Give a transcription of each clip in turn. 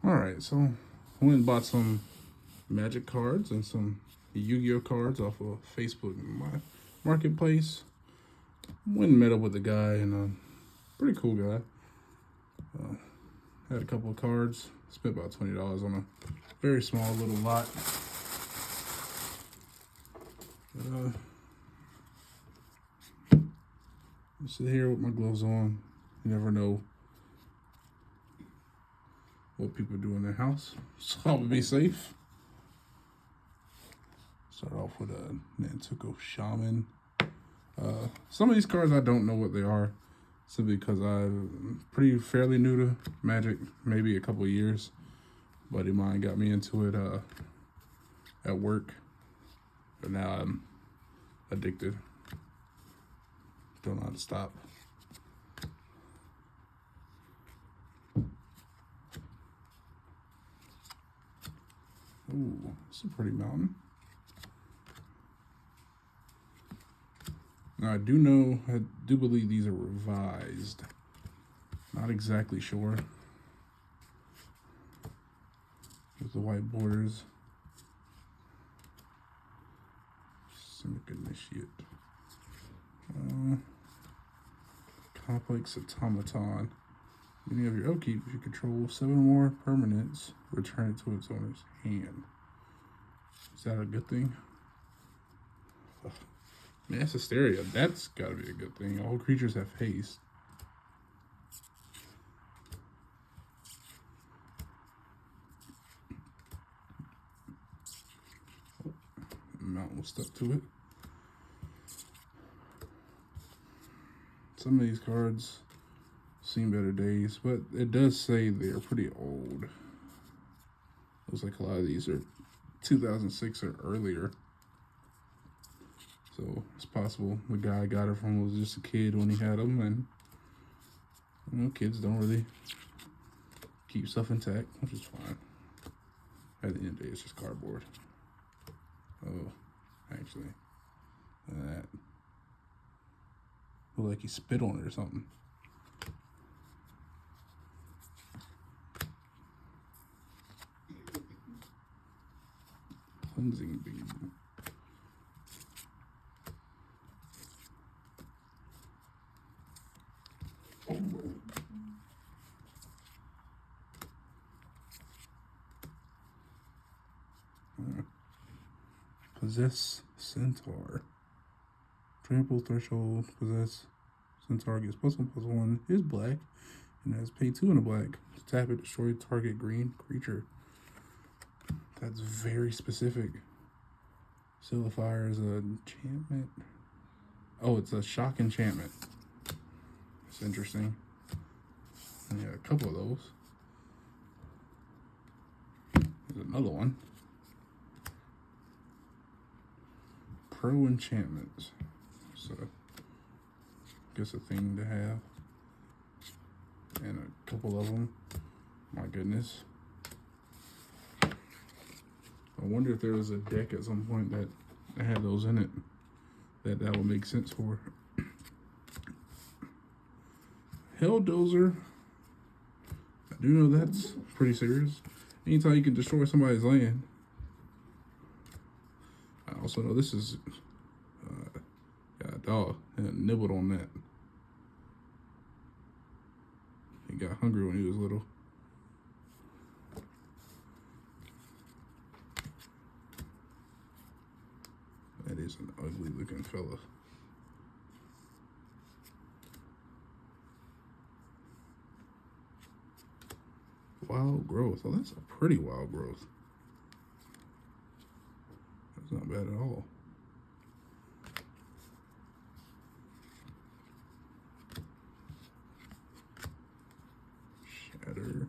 Alright, so I went and bought some Magic cards and some Yu-Gi-Oh cards off of Facebook marketplace. Went and met up with a guy, and pretty cool guy. Had a couple of cards. Spent about $20 on a very small little lot. I sit here with my gloves on. You never know what people do in their house, so I'm gonna be safe. Start off with a Nantuko Shaman. Some of these cards I don't know what they are, simply because I'm fairly new to Magic, maybe a couple of years. Buddy of mine got me into it at work, but now I'm addicted. Don't know how to stop. Ooh, it's a pretty mountain. Now I do believe these are revised. Not exactly sure. There's the white borders. Simic Initiate. Complex Automaton. Beginning of your upkeep, if you control 7 or more permanents, return it to its owner's hand. Is that a good thing? Mass Hysteria, that's gotta be a good thing. All creatures have haste. Mountain was stuck to it. Some of these cards seen better days, but it does say they're pretty old. Looks like a lot of these are 2006 or earlier. So it's possible the guy I got it from was just a kid when he had them, and you know, kids don't really keep stuff intact, which is fine. At the end of the day, it's just cardboard. Oh, actually, that looked like he spit on it or something. Cleansing beam. Possess Centaur. Trample threshold. Possess Centaur gets +1/+1. Is black and has pay 2 in a black. To tap it, destroy target green creature. That's very specific. Seal of Fire is an enchantment. Oh, it's a shock enchantment. That's interesting. Yeah, a couple of those. There's another one. Pro enchantments. So, guess a thing to have. And a couple of them. My goodness. I wonder if there was a deck at some point that had those in it that would make sense for. Helldozer. I do know that's pretty serious. Anytime you can destroy somebody's land. I also know this is got a dog and nibbled on that. He got hungry when he was little. That is an ugly looking fella. Wild growth. Oh, that's a pretty wild growth. That's not bad at all. Shatter.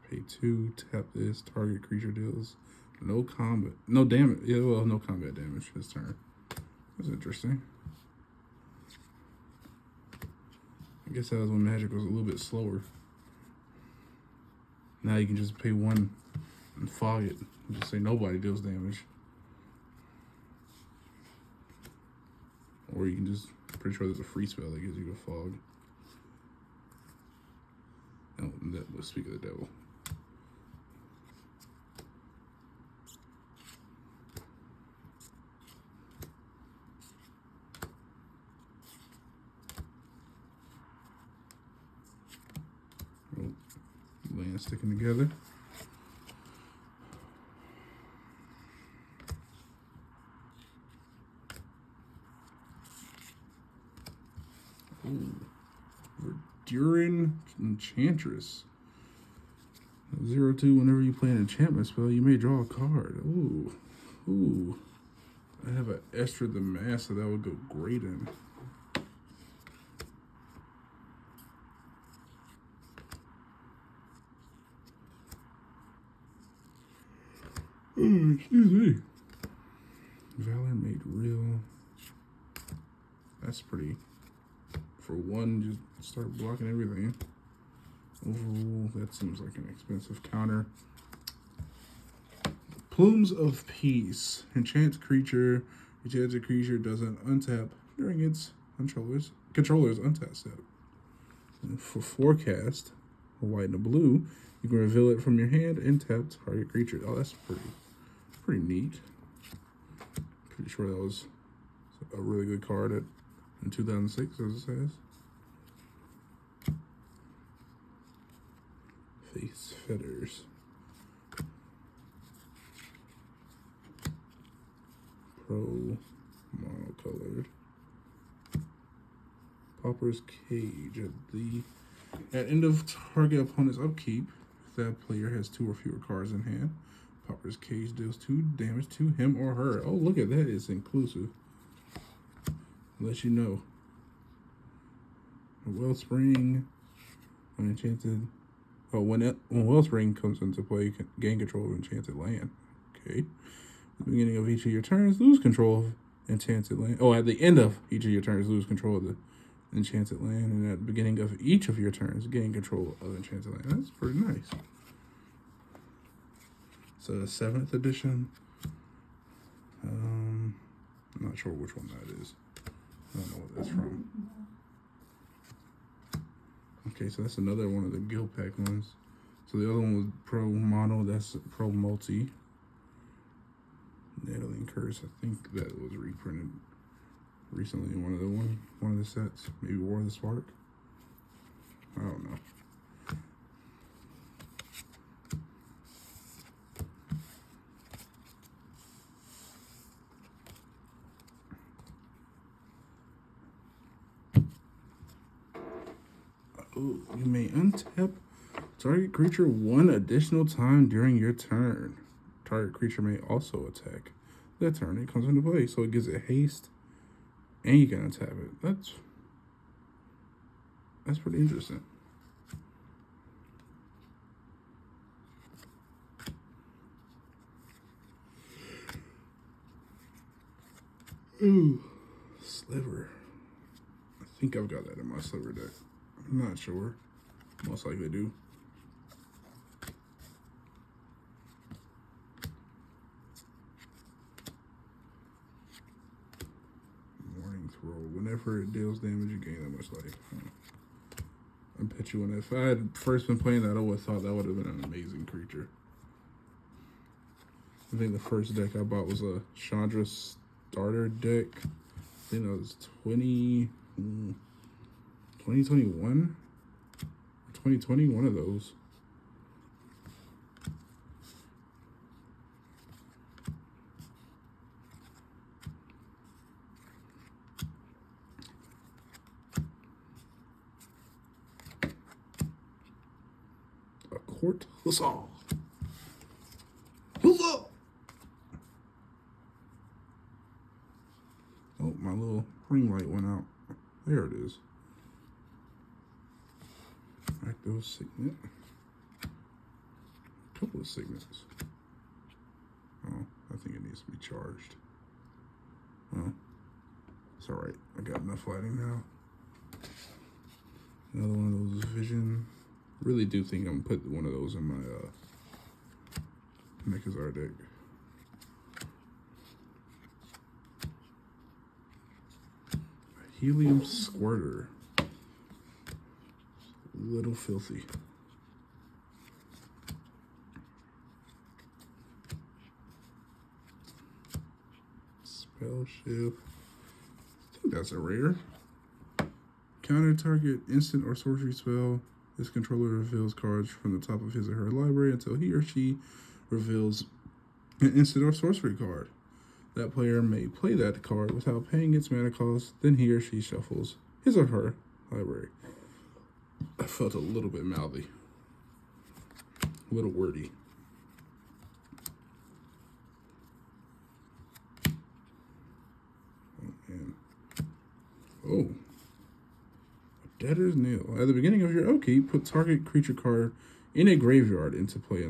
Pay 2, tap this, target creature deals no combat, no damage. Yeah, well, no combat damage this turn. That's interesting. I guess that was when Magic was a little bit slower. Now you can just pay 1 and fog it. And just say nobody deals damage. Or you can just, pretty sure there's a free spell that gives you a fog. Oh, Let's speak of the devil. Oh, land sticking together. Ooh. Verduran Enchantress. 0/2. Whenever you play an enchantment spell, you may draw a card. Ooh. Ooh. I have an Esther the Mask, so that would go great in. Oh, excuse me. Valor Made Real. That's pretty. For one, just start blocking everything. Overrule, that seems like an expensive counter. Plumes of Peace. Enchant creature. Enchanted creature doesn't untap during its controller's untap step. And for forecast, a white and a blue, you can reveal it from your hand and tap target creature. Oh, that's pretty neat. Pretty sure that was a really good card in 2006, as it says. Face Fetters. Pro monocolored. Pauper's Cage. At end of target opponent's upkeep, if that player has 2 or fewer cards in hand, Pauper's Cage deals 2 damage to him or her. Oh, look at that. It's inclusive. Let you know. A Wellspring. Unenchanted. Oh, when Wellspring comes into play, you can gain control of enchanted land. Okay. At the beginning of each of your turns, lose control of enchanted land. Oh, at the end of each of your turns, lose control of the enchanted land. And at the beginning of each of your turns, gain control of enchanted land. That's pretty nice. It's a 7th edition. I'm not sure which one that is. I don't know what that's from. Okay, so that's another one of the Guild Pack ones. So the other one was Pro Mono, that's Pro Multi. Natalie Curse, I think that was reprinted recently in one of the sets. Maybe War of the Spark. I don't know. Ooh, you may untap target creature 1 additional time during your turn. Target creature may also attack that turn it comes into play. So it gives it haste and you can untap it. That's pretty interesting. Ooh, Sliver. I think I've got that in my Sliver deck. I'm not sure. Most likely do. Warning Throw. Whenever it deals damage, you gain that much life. I bet you if I had first been playing that, I would have thought that would have been an amazing creature. I think the first deck I bought was a Chandra starter deck. I think that was 2021? 2020, one of those. A Court Huzzah! Huzzah! Oh, my little ring light went out. There it is. Active Signet. A couple of signets. Oh, I think it needs to be charged. Oh, it's alright. I got enough lighting now. Another one of those Vision. Really do think I'm gonna put one of those in my Nekazar deck. Helium Squirter. Little filthy. Fellowship. I think that's a rare. Counter target instant or sorcery spell. This controller reveals cards from the top of his or her library until he or she reveals an instant or sorcery card. That player may play that card without paying its mana cost, then he or she shuffles his or her library. I felt a little bit mouthy. A little wordy. Oh, man. Oh. Debtor's Nail. At the beginning of your upkeep, put target creature card in a graveyard into play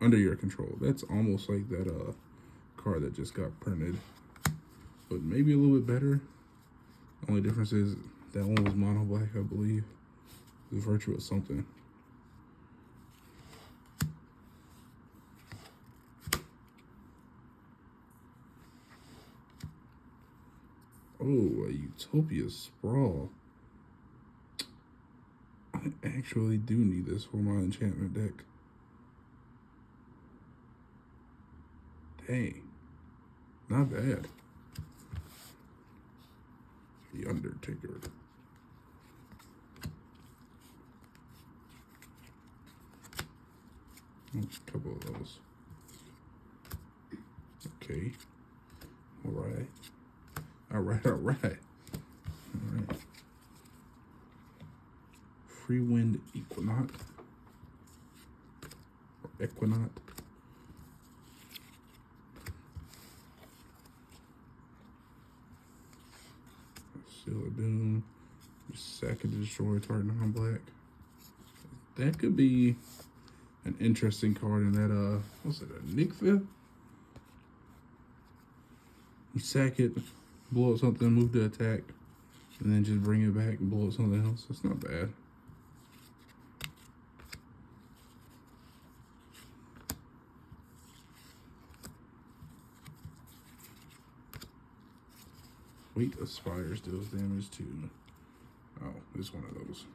under your control. That's almost like that card that just got printed, but maybe a little bit better. Only difference is that one was mono black, I believe. The Virtuous something. Oh, a Utopia Sprawl. I actually do need this for my enchantment deck. Dang. Not bad. The Undertaker. A couple of those. Okay. Alright. Alright. Free Wind Equinaut. Or Equinaut. Seal of Doom. Just sack it to destroy target non-black. That could be an interesting card in that, what's it, a Nickfa? You sack it, blow up something, move to attack, and then just bring it back and blow up something else. That's not bad. Weight Aspires deals damage to... Oh, it's one of those.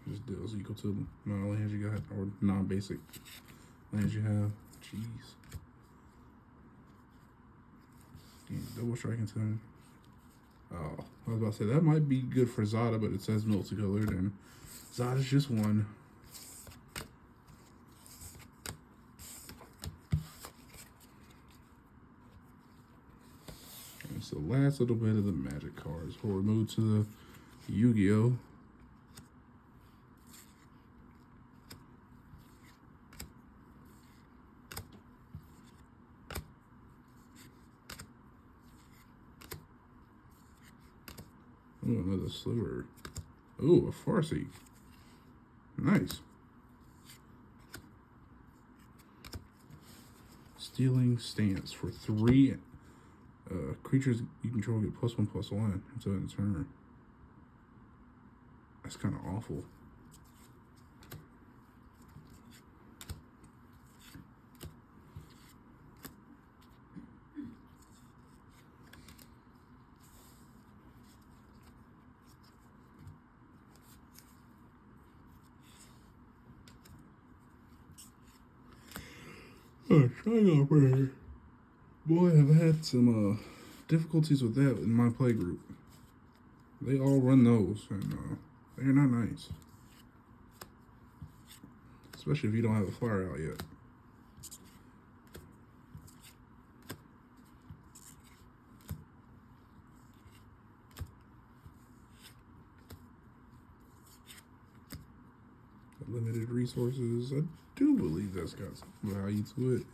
Just deals equal to the amount of lands you got, or non-basic lands you have. Jeez. Double striking time. Oh, I was about to say, that might be good for Zada, but it says multicolored, and Zada's just one. It's the last little bit of the Magic cards before we move to the Yu-Gi-Oh! Ooh, another sliver. Ooh, a Farsi. Nice. Stealing Stance for 3 creatures you control get +1/+1 until end of turn. That's kind of awful. Oh, Shy Operator. Boy, I've had some difficulties with that in my play group. They all run those, and they're not nice. Especially if you don't have a flyer out yet. Limited resources. I do believe that's got some value to it.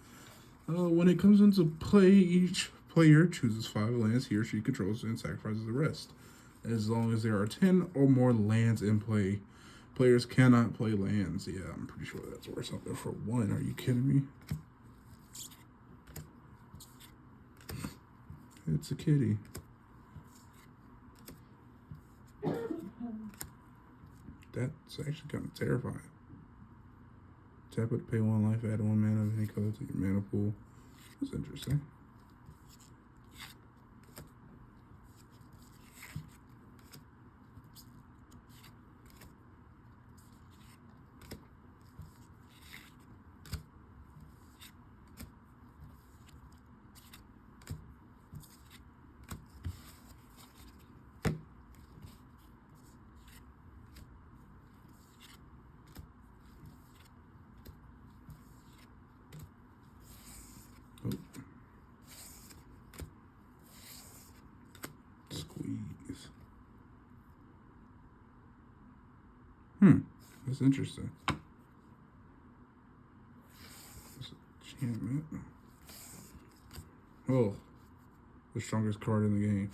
When it comes into play, each player chooses 5 lands he or she controls and sacrifices the rest. As long as there are 10 or more lands in play, players cannot play lands. Yeah, I'm pretty sure that's worth something for 1. Are you kidding me? It's a kitty. That's actually kind of terrifying. Tap it, pay 1 life, add 1 mana of any color to your mana pool. That's interesting. That's interesting. Enchantment. Oh, the strongest card in the game.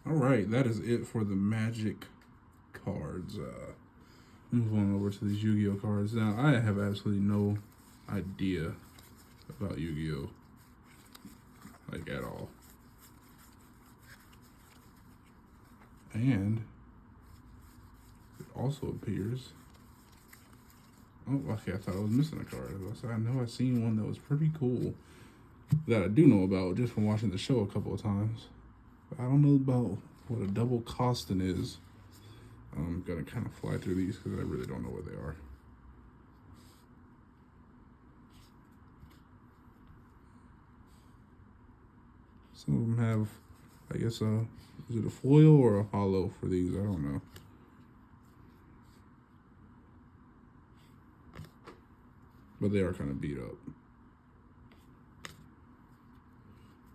All right, that is it for the Magic cards. Move on over to these Yu-Gi-Oh cards. Now, I have absolutely no idea about Yu-Gi-Oh, like at all. And it also appears. Oh, okay. I thought I was missing a card. I know I've seen one that was pretty cool that I do know about just from watching the show a couple of times. But I don't know about what a double Costin is. I'm gonna kind of fly through these because I really don't know where they are. Some of them have, I guess, is it a foil or a hollow for these? I don't know. But they are kind of beat up.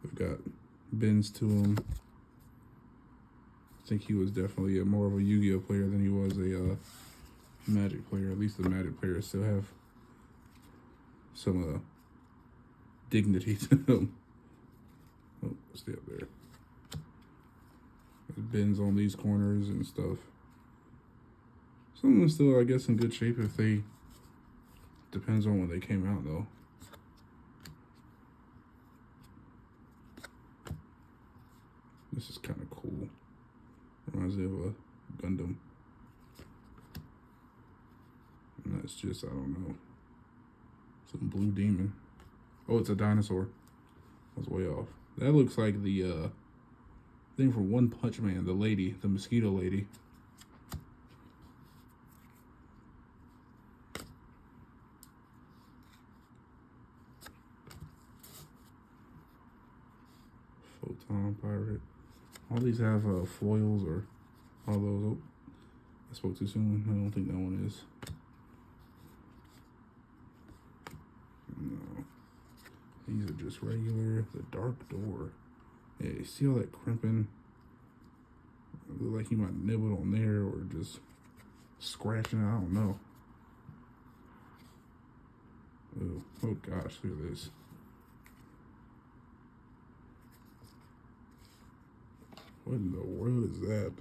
They've got bends to them. I think he was definitely more of a Yu-Gi-Oh player than he was a Magic player. At least the Magic players still have some dignity to them. Oh, stay up there. There's bends on these corners and stuff. Some of them still, I guess, in good shape if they... Depends on when they came out, though. This is kind of cool. Reminds me of a Gundam. And that's just, I don't know. Some blue demon. Oh, it's a dinosaur. I was way off. That looks like the thing from One Punch Man, the lady, the mosquito lady. Photon Pirate. All these have foils or all those. Oh, I spoke too soon. I don't think that one is. No. These are just regular. The Dark Door. Yeah, you see all that crimping? It look like he might nibble on there or just scratching it. I don't know. Oh gosh, look at this. What in the world is that?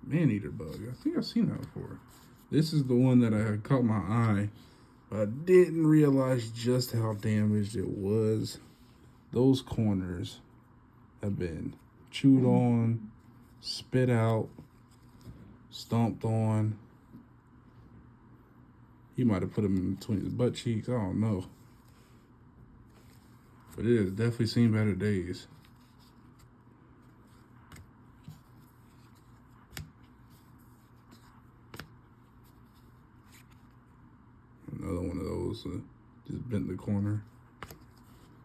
Man-eater bug. I think I've seen that before. This is the one that I had caught my eye, but I didn't realize just how damaged it was. Those corners have been chewed on, spit out, stomped on. He might have put them in between his butt cheeks. I don't know. But it has definitely seen better days. Another one of those just bent the corner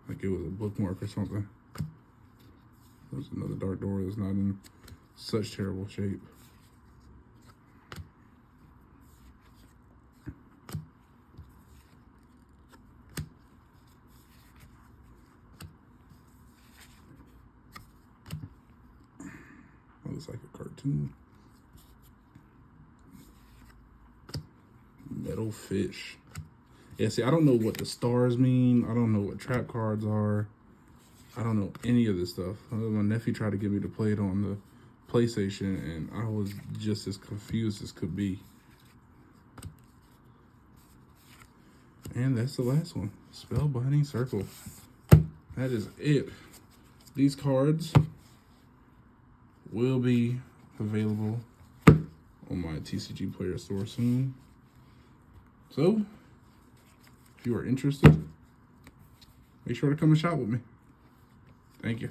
like it was a bookmark or something. There's another Dark Door that's not in such terrible shape. Looks like a cartoon. Metal Fish. Yeah, see, I don't know what the stars mean. I don't know what trap cards are. I don't know any of this stuff. My nephew tried to get me to play it on the PlayStation, and I was just as confused as could be. And that's the last one. Spellbinding Circle. That is it. These cards will be available on my TCG Player store soon. So, if you are interested, make sure to come and shop with me. Thank you.